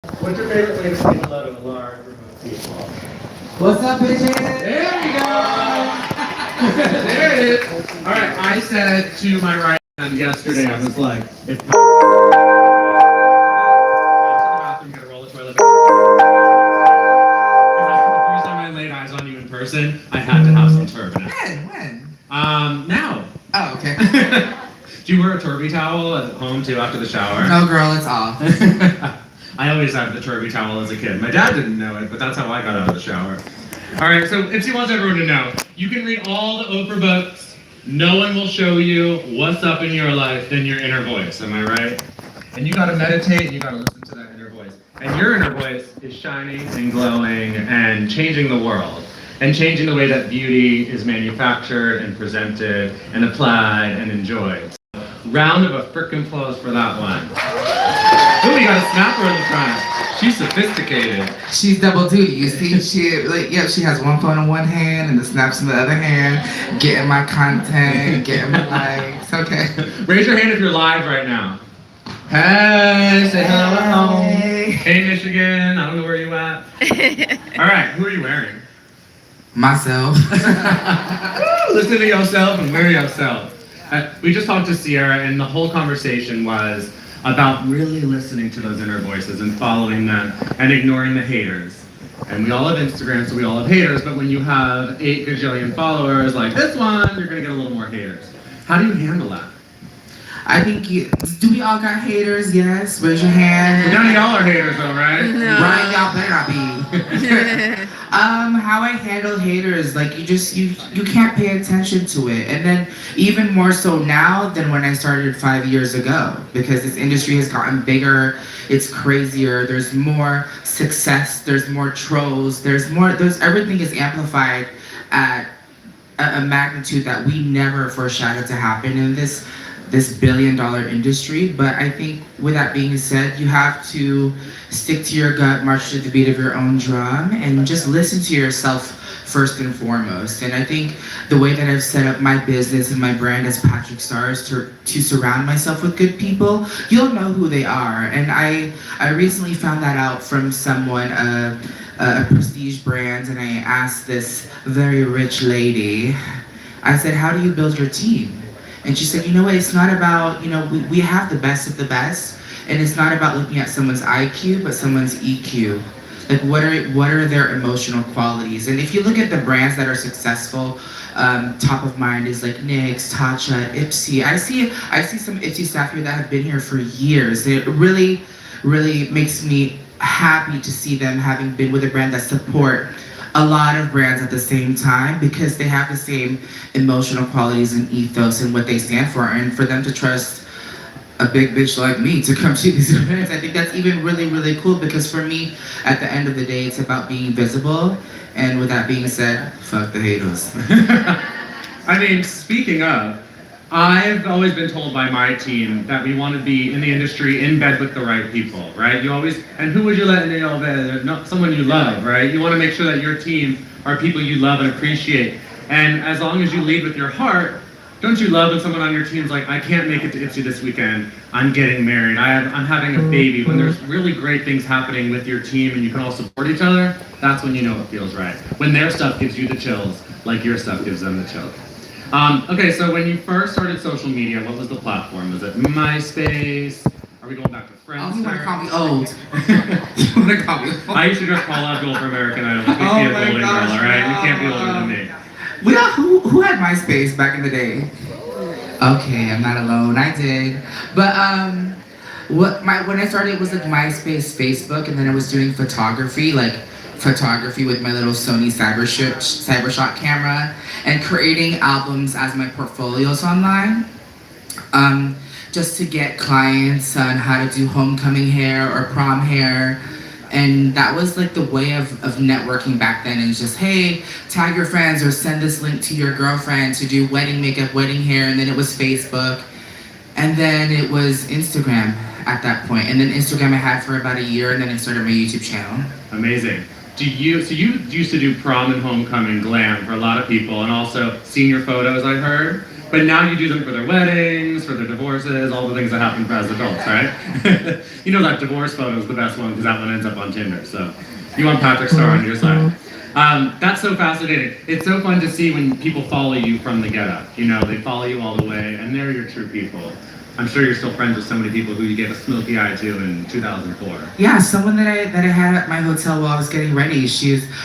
What's your favorite way to say hello to a large group of people? What's up, bitches? There we go! There it is! Alright, I said to my right hand yesterday, I was like, if I went to the bathroom, gotta roll the toilet. Because the first time I laid eyes on you in person, I had to have some turbans. When? Now. Oh, okay. Do you wear a turby towel at home too after the shower? No, girl, it's off. I always had the turby towel as a kid. My dad didn't know it, but that's how I got out of the shower. All right, so Ipsy wants everyone to know, you can read all the Oprah books. No one will show you what's up in your life than your inner voice, am I right? And you gotta meditate, and you gotta listen to that inner voice. And your inner voice is shining and glowing and changing the world. And changing the way that beauty is manufactured and presented and applied and enjoyed. So, round of a frickin' applause for that one. Ooh, you got a snapper in the front. She's sophisticated. She's double duty, you see? She has one phone in one hand and the snaps in the other hand, getting my content, getting my likes. Okay. Raise your hand if you're live right now. Hey, say hello at home. Hey, Michigan, I don't know where you at. All right, who are you wearing? Myself. Listen to yourself and wear yourself. We just talked to Sierra and the whole conversation was about really listening to those inner voices and following them and ignoring the haters. And we all have Instagram, so we all have haters, but when you have 8 gajillion followers like this one, you're gonna get a little more haters. How do you handle that? I think do we all got haters? Yes. Raise your hand. None of y'all are haters though, right? No. Right, y'all better not be. How I handle haters, like you can't pay attention to it. And then even more so now than when I started 5 years ago, because this industry has gotten bigger, it's crazier, there's more success, there's more trolls, everything is amplified at a magnitude that we never foreshadowed to happen in this billion-dollar industry. But I think with that being said, you have to stick to your gut, march to the beat of your own drum, and just listen to yourself first and foremost. And I think the way that I've set up my business and my brand as Patrick Starrr is to surround myself with good people. You'll know who they are. And I recently found that out from someone, a prestige brand, and I asked this very rich lady, I said, how do you build your team? And she said, you know what, it's not about, we have the best of the best, and it's not about looking at someone's IQ, but someone's EQ. Like, what are their emotional qualities? And if you look at the brands that are successful, top of mind is like NYX, Tatcha, Ipsy. I see some Ipsy staff here that have been here for years. It really, really makes me happy to see them having been with a brand that support a lot of brands at the same time, because they have the same emotional qualities and ethos and what they stand for, and for them to trust a big bitch like me to come to these events, I think that's even really, really cool, because for me, at the end of the day, it's about being visible. And with that being said, fuck the haters. I mean, speaking of, I've always been told by my team that we want to be in the industry in bed with the right people, right? And who would you let in your bed? Not someone you love, right? You want to make sure that your team are people you love and appreciate. And as long as you lead with your heart, don't you love when someone on your team's like, I can't make it to Ipsy this weekend, I'm getting married, I'm having a baby. When there's really great things happening with your team and you can all support each other, that's when you know it feels right. When their stuff gives you the chills, like your stuff gives them the chills. Okay, so when you first started social media, what was the platform? Was it MySpace? Are we going back to Friends? Oh, you want to call me old? You want to call me old? I used to dress Paul Abdul for American Idol. We can't be a golden girl, all right? You can't be older than me. Who had MySpace back in the day? Okay, I'm not alone. I did, but when I started, it was like MySpace, Facebook, and then I was doing photography with my little Sony Cybershot camera, and creating albums as my portfolios online, just to get clients on how to do homecoming hair or prom hair. And that was like the way of networking back then. And just, hey, tag your friends or send this link to your girlfriend to do wedding makeup, wedding hair. And then it was Facebook. And then it was Instagram at that point. And then Instagram I had for about a year, and then I started my YouTube channel. Amazing. So you used to do prom and homecoming glam for a lot of people, and also senior photos, I heard. But now you do them for their weddings, for their divorces, all the things that happen as adults, right? You know that divorce photo is the best one because that one ends up on Tinder. So you want Patrick Starrr on your side. That's so fascinating. It's so fun to see when people follow you from the get-up. You know, they follow you all the way, and they're your true people. I'm sure you're still friends with so many people who you gave a smoky eye to in 2004. Yeah, someone that I had at my hotel while I was getting ready.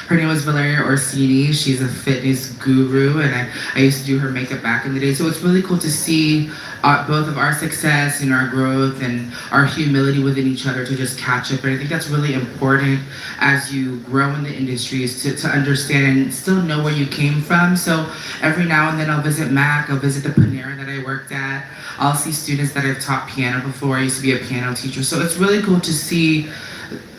Her name was Valerie Orsini. She's a fitness guru, and I used to do her makeup back in the day. So it's really cool to see both of our success and our growth and our humility within each other to just catch up. And I think that's really important as you grow in the industry, is to understand and still know where you came from. So every now and then I'll visit Mac, I'll visit the Panera that I worked at. I'll see students that I've taught piano before. I used to be a piano teacher. So it's really cool to see,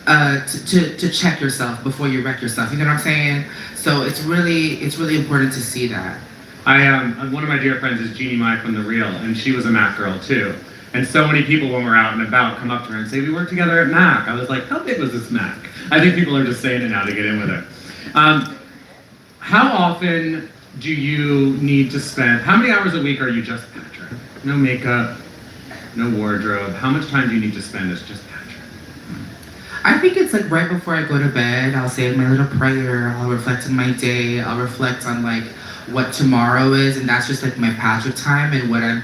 to check yourself before you wreck yourself. You know what I'm saying? So it's really important to see that. One of my dear friends is Jeannie Mai from The Real, and she was a Mac girl too. And so many people when we're out and about come up to her and say, we worked together at Mac. I was like, how big was this Mac? I think people are just saying it now to get in with it. How often do you need to spend, how many hours a week are you just Patrick? No makeup, no wardrobe. How much time do you need to spend as just Patrick? I think it's like right before I go to bed, I'll say my little prayer, I'll reflect on my day, I'll reflect on like what tomorrow is, and that's just like my Patrick time, and what I'm,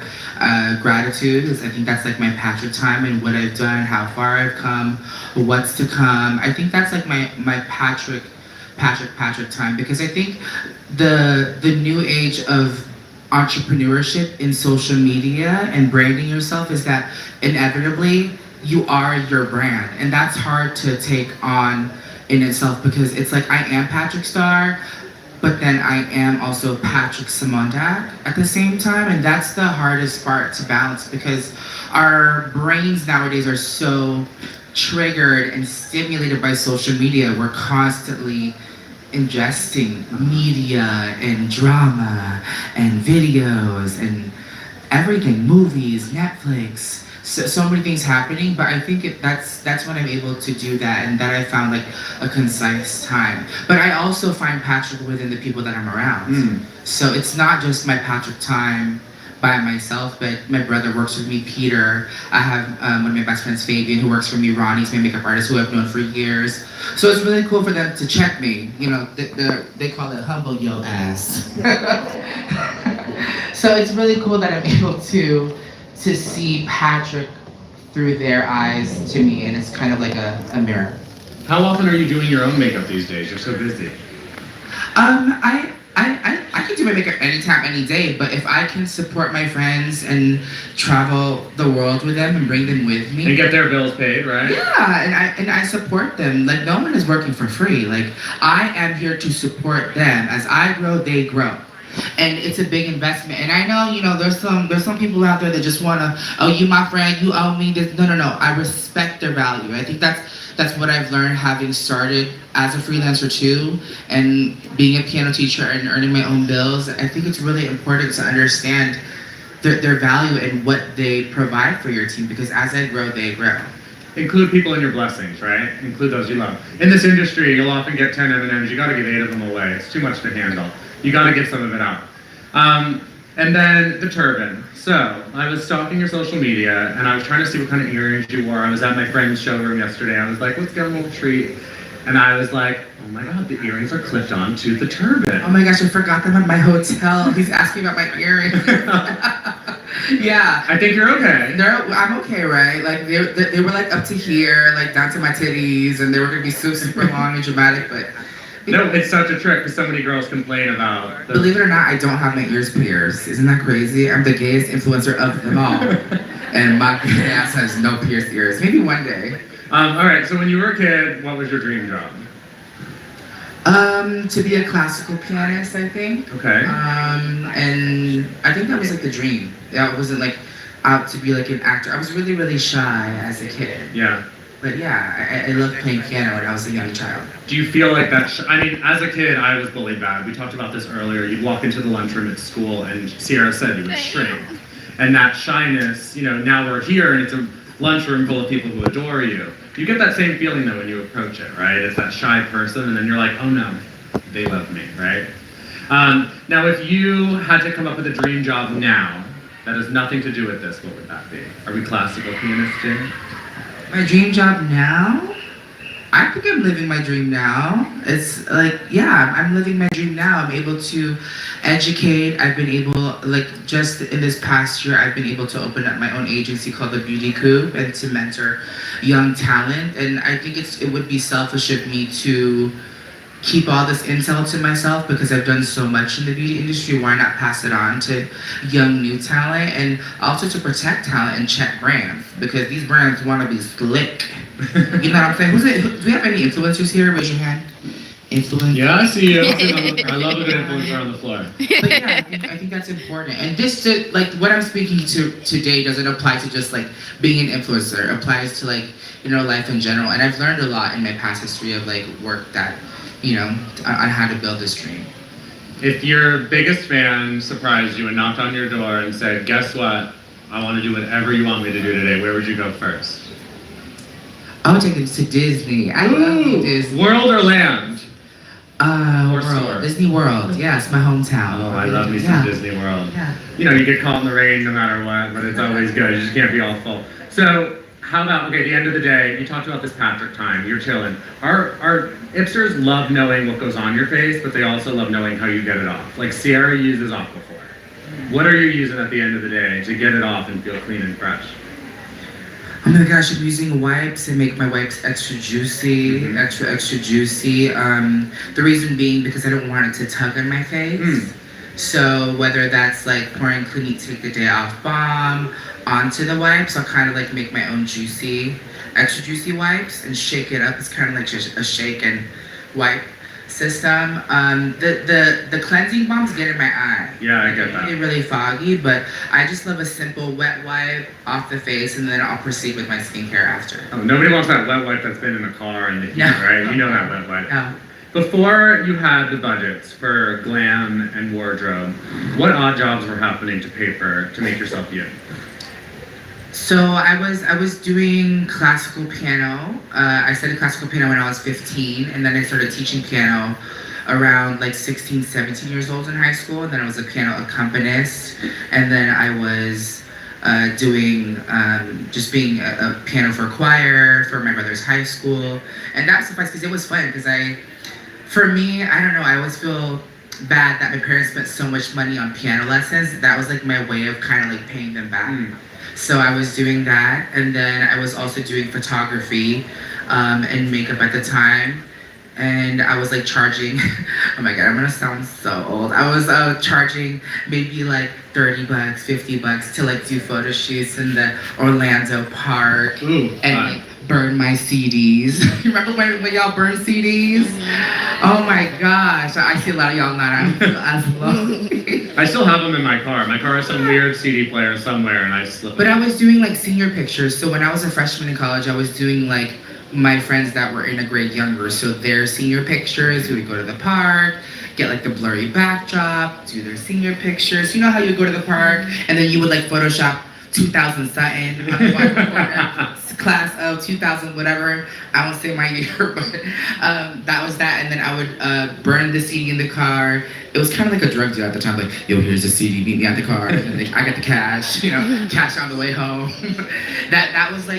gratitude is, I think that's like my Patrick time, and what I've done, how far I've come, what's to come. I think that's like my Patrick time, because I think the new age of entrepreneurship in social media and branding yourself is that inevitably you are your brand, and that's hard to take on in itself, because it's like I am Patrick Starrr, but then I am also Patrick Simondak at the same time, and that's the hardest part to balance, because our brains nowadays are so triggered and stimulated by social media. We're constantly ingesting media and drama and videos and everything, movies, Netflix, so many things happening. But I think that's when I'm able to do that, and that I found like a concise time. But I also find Patrick within the people that I'm around. So it's not just my Patrick time by myself, but my brother works with me, Peter. I have one of my best friends, Fabian, who works for me. Ronnie's my makeup artist, who I've known for years. So it's really cool for them to check me. You know, they call it humble yo ass. So it's really cool that I'm able to see Patrick through their eyes to me, and it's kind of like a mirror. How often are you doing your own makeup these days? You're so busy. I can do my makeup anytime, any day, but if I can support my friends and travel the world with them and bring them with me. And get their bills paid, right? Yeah, and I support them. Like, no one is working for free. Like, I am here to support them. As I grow, they grow. And it's a big investment. And I know, you know, there's some people out there that just wanna, oh, you my friend, you owe me this. No. I respect their value. I think that's what I've learned, having started as a freelancer too, and being a piano teacher and earning my own bills. I think it's really important to understand their value and what they provide for your team, because as I grow, they grow. Include people in your blessings, right? Include those you love. In this industry, you'll often get 10 M&Ms. You gotta give 8 of them away. It's too much to handle. You gotta give some of it out. And then the turban. So, I was stalking your social media, and I was trying to see what kind of earrings you wore. I was at my friend's showroom yesterday. I was like, let's get a little treat. And I was like, oh my God, the earrings are clipped onto the turban. Oh my gosh, I forgot them at my hotel. He's asking about my earrings. Yeah. I think you're okay. I'm okay, right? Like, they were like up to here, like down to my titties, and they were gonna be super long and dramatic, but... No, it's such a trick, because so many girls complain about... Believe it or not, I don't have my ears pierced. Isn't that crazy? I'm the gayest influencer of them all. And my ass has no pierced ears. Maybe one day. All right, so when you were a kid, what was your dream job? To be a classical pianist, I think. Okay. And I think that was like the dream. I wasn't like out to be like an actor. I was really, really shy as a kid. Yeah. But yeah, I loved playing piano when I was a young child. Do you feel like that, I mean, as a kid, I was bullied bad. We talked about this earlier. You'd walk into the lunchroom at school, and Sierra said you would shrink. And that shyness, you know, now we're here, and it's a lunchroom full of people who adore you. You get that same feeling, though, when you approach it, right? It's that shy person, and then you're like, oh no, they love me, right? Now, if you had to come up with a dream job now, that has nothing to do with this, what would that be? Are we classical pianists, Jane? My dream job now? I think I'm living my dream now. It's like, yeah, I'm living my dream now. I'm able to educate. I've been able, like, just in this past year, I've been able to open up my own agency called the Beauty Coop and to mentor young talent. And I think it would be selfish of me to keep all this intel to myself because I've done so much in the beauty industry. Why not pass it on to young new talent, and also to protect talent and check brands, because these brands want to be slick. You know what I'm saying? Do we have any influencers here? Raise your hand. Influence. Yeah, I see you. I love a good influencer on the floor. But yeah, I think that's important. And this, like, what I'm speaking to today doesn't apply to just like being an influencer. It applies to, like, you know, life in general. And I've learned a lot in my past history of like work that, you know, on how to build this dream. If your biggest fan surprised you and knocked on your door and said, guess what? I want to do whatever you want me to do today, where would you go first? I would take it to Disney. I love Disney. World or land? World. Store. Disney World. Yeah, it's my hometown. Oh, I love me some Disney World. Yeah. You know, you get caught in the rain no matter what, but it's always good. You just can't be all full. So, how about, okay, at the end of the day, you talked about this Patrick time, you're chilling. Our hipsters love knowing what goes on your face, but they also love knowing how you get it off. Like Sierra uses Aquaphor. What are you using at the end of the day to get it off and feel clean and fresh? Oh my gosh, I'm using wipes and make my wipes extra juicy, extra juicy. The reason being because I don't want it to tug on my face. So whether that's like pouring Clinique Take the Day Off Balm onto the wipes, I'll kind of like make my own juicy, extra juicy wipes and shake it up. It's kind of like just a shake and wipe system. The cleansing balms get in my eye. Yeah, I get that. They get really foggy, but I just love a simple wet wipe off the face, and then I'll proceed with my skincare after. Oh, nobody wants that wet wipe that's been in a car in the heat, right? You know that wet wipe. No. Before you had the budgets for glam and wardrobe, what odd jobs were happening to pay for to make yourself you? So I was doing classical piano. I studied classical piano when I was 15, and then I started teaching piano around like 16, 17 years old in high school. And then I was a piano accompanist, and then I was doing just being a piano for choir for my brother's high school, and that sufficed because it was fun. Because for me, I don't know, I always feel bad that my parents spent so much money on piano lessons. That was like my way of kind of like paying them back. So I was doing that, and then I was also doing photography and makeup at the time. And I was like charging, oh my God, I'm gonna sound so old. I was charging maybe like $30, $50 to like do photo shoots in the Orlando Park. And like burn my CDs. You remember when y'all burned CDs? Oh my gosh, I see a lot of y'all not as low. I still have them in my car. My car has some weird CD player somewhere, and I slip. But I was doing like senior pictures. So when I was a freshman in college, I was doing like my friends that were in a grade younger. So their senior pictures, we would go to the park, get like the blurry backdrop, do their senior pictures. You know how you go to the park and then you would like Photoshop 2000 something, class of 2000 whatever. I won't say my year, but that was that. And then I would burn the CD in the car. It was kind of like a drug deal at the time, like, yo, here's the CD, meet me at the car, and then I got the cash, you know, cash on the way home. that was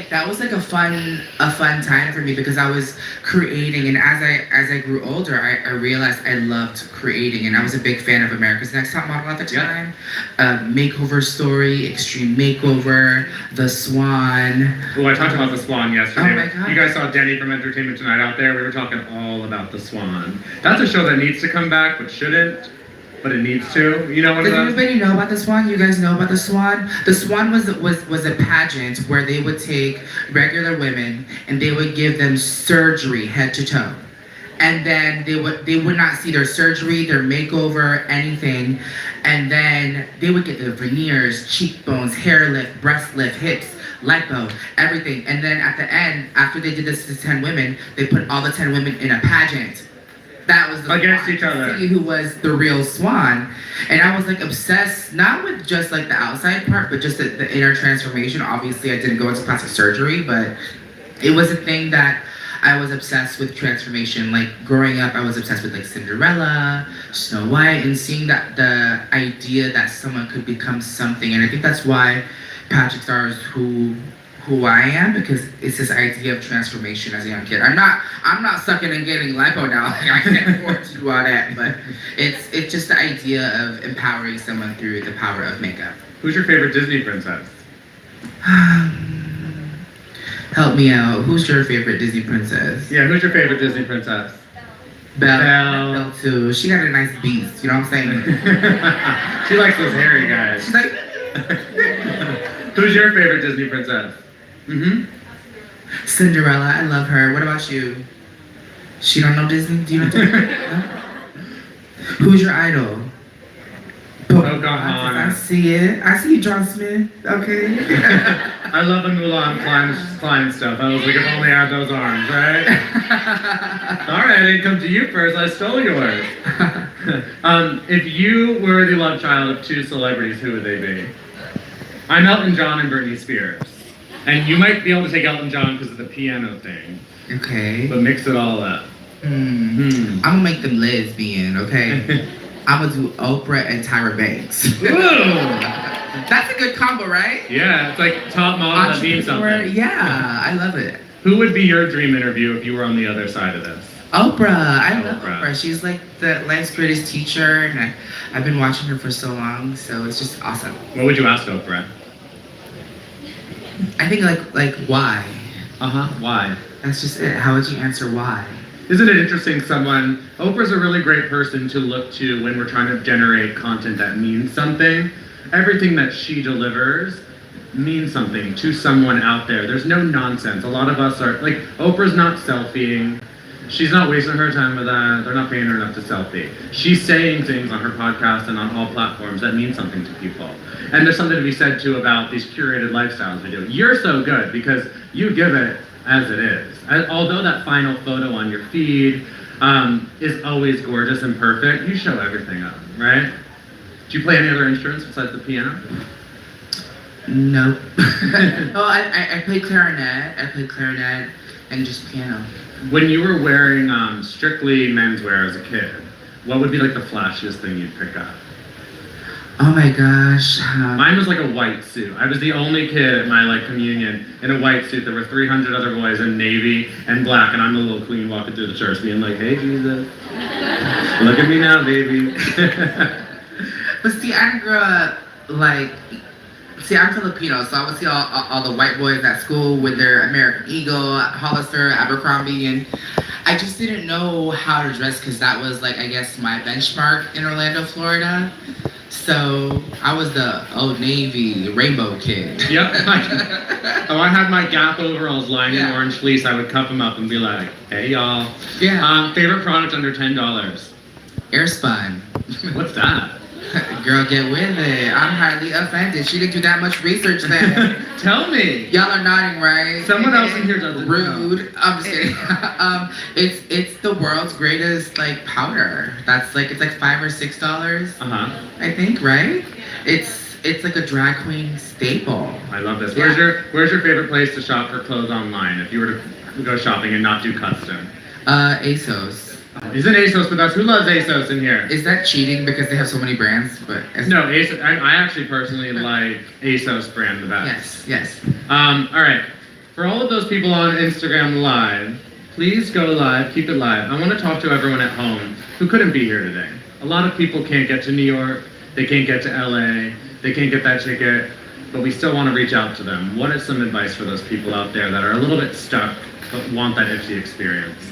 like a fun time for me because I was creating, and as I grew older, I realized I loved creating, and I was a big fan of America's Next Top Model at the time. Makeover Story, Extreme Makeover, The Swan. Oh, I talked about The Swan yesterday. Oh my God. You guys saw Denny from Entertainment Tonight out there. We were talking all about The Swan. That's a show that needs to come back, but shouldn't. But it needs to. You know what? Does anybody know about The Swan? You guys know about The Swan? The Swan was a pageant where they would take regular women and they would give them surgery head to toe. And then they would not see their surgery, their makeover, anything. And then they would get their veneers, cheekbones, hair lift, breast lift, hips, lipo, everything. And then at the end, after they did this to 10 women, they put all the 10 women in a pageant. That was the against Swan, each other. who was the real Swan. And I was like obsessed, not with just like the outside part, but just the inner transformation. Obviously I didn't go into plastic surgery, but it was a thing that I was obsessed with transformation. Like growing up, I was obsessed with like Cinderella, Snow White, and seeing that the idea that someone could become something. And I think that's why Patrick Starrr is who I am, because it's this idea of transformation as a young kid. I'm not sucking and getting lipo now. Like, I can't afford to do all that, but it's just the idea of empowering someone through the power of makeup. Who's your favorite Disney princess? Help me out. Who's your favorite Disney princess? Yeah, who's your favorite Disney princess? Belle too. She got a nice beast. You know what I'm saying? She likes those hairy guys. She's like. Who's your favorite Disney princess? Cinderella. I love her. What about you? She don't know Disney? Do you know Disney? No? Who's your idol? Pocahontas. I see it. I see you, John Smith. Okay. I love the Mulan Klein stuff. I was like, if only I had those arms, right? All right, I didn't come to you first. I stole yours. If you were the love child of two celebrities, who would they be? I'm Elton John and Britney Spears. And you might be able to take Elton John because of the piano thing. Okay. But mix it all up. I'm gonna make them lesbian, okay? I'm gonna do Oprah and Tyra Banks. Ooh! That's a good combo, right? Yeah, it's like top model that means something. Yeah, I love it. Who would be your dream interview if you were on the other side of this? Oprah. I love Oprah. She's like the life's greatest teacher, and I've been watching her for so long, so it's just awesome. What would you ask Oprah? I think like why? Why? That's just it. How would you answer why? Isn't it interesting, Oprah's a really great person to look to when we're trying to generate content that means something. Everything that she delivers means something to someone out there. There's no nonsense. A lot of us are, like, Oprah's not selfieing. She's not wasting her time with that. They're not paying her enough to selfie. She's saying things on her podcast and on all platforms that mean something to people. And there's something to be said, too, about these curated lifestyles we do. You're so good because you give it as it is. Although that final photo on your feed is always gorgeous and perfect, you show everything up, right? Do you play any other instruments besides the piano? Nope. Oh, I play clarinet. I play clarinet and just piano. When you were wearing strictly menswear as a kid, what would be like the flashiest thing you'd pick up? Oh my gosh. Mine was like a white suit. I was the only kid at my communion in a white suit. There were 300 other boys in navy and black, and I'm the little queen walking through the church being like, hey Jesus, look at me now, baby. But see, I grew up I'm Filipino, so I would see all the white boys at school with their American Eagle, Hollister, Abercrombie, and I just didn't know how to dress because that was I guess my benchmark in Orlando, Florida. So I was the Old Navy rainbow kid. Yep. I had my Gap overalls lined in orange fleece. I would cuff them up and be like, hey y'all. Yeah. Favorite product under $10? Airspun. What's that? Girl, get with it. I'm highly offended. She didn't do that much research then. Tell me. Y'all are nodding, right? Someone else in here doesn't Rude. I'm just kidding. It's the world's greatest powder. That's it's like $5 or $6. I think, right? It's like a drag queen staple. I love this. Where's your favorite place to shop for clothes online if you were to go shopping and not do custom? ASOS. Isn't ASOS the best? Who loves ASOS in here? Is that cheating because they have so many brands? But no, ASOS. I actually personally like ASOS brand the best. Yes. All right. For all of those people on Instagram Live, please go live. Keep it live. I want to talk to everyone at home who couldn't be here today. A lot of people can't get to New York. They can't get to LA. They can't get that ticket. But we still want to reach out to them. What is some advice for those people out there that are a little bit stuck but want that Ipsy experience?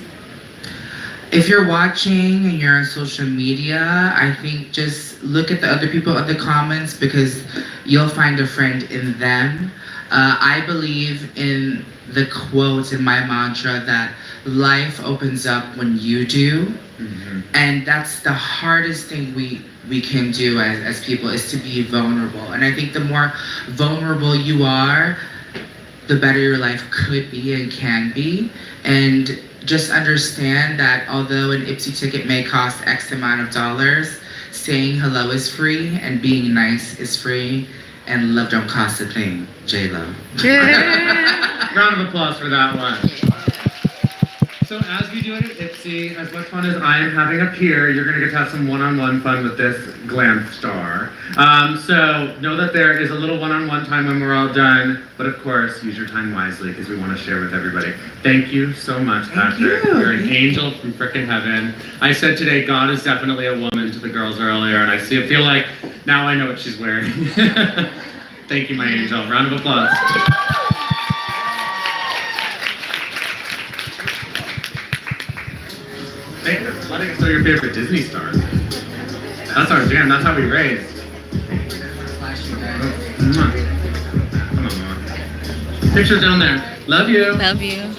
If you're watching and you're on social media, I think just look at the other people in the comments because you'll find a friend in them. I believe in the quote in my mantra that life opens up when you do. Mm-hmm. And that's the hardest thing we can do as people is to be vulnerable. And I think the more vulnerable you are, the better your life could be and can be. And just understand that although an Ipsy ticket may cost X amount of dollars, saying hello is free and being nice is free, and love don't cost a thing. J-Lo. Yeah. Round of applause for that one. So as we do it at Ipsy, as much fun as I am having up here, you're gonna get to have some one-on-one fun with this glam star. So know that there is a little one-on-one time when we're all done, but of course, use your time wisely because we want to share with everybody. Thank you so much, Patrick. You're an angel from frickin' heaven. I said today, God is definitely a woman to the girls earlier, and I feel like now I know what she's wearing. Thank you, my angel. Round of applause. Hey, letting us know your favorite Disney stars. That's our jam. That's how we raise. Come on, Mom. Pictures down there. Love you. Love you.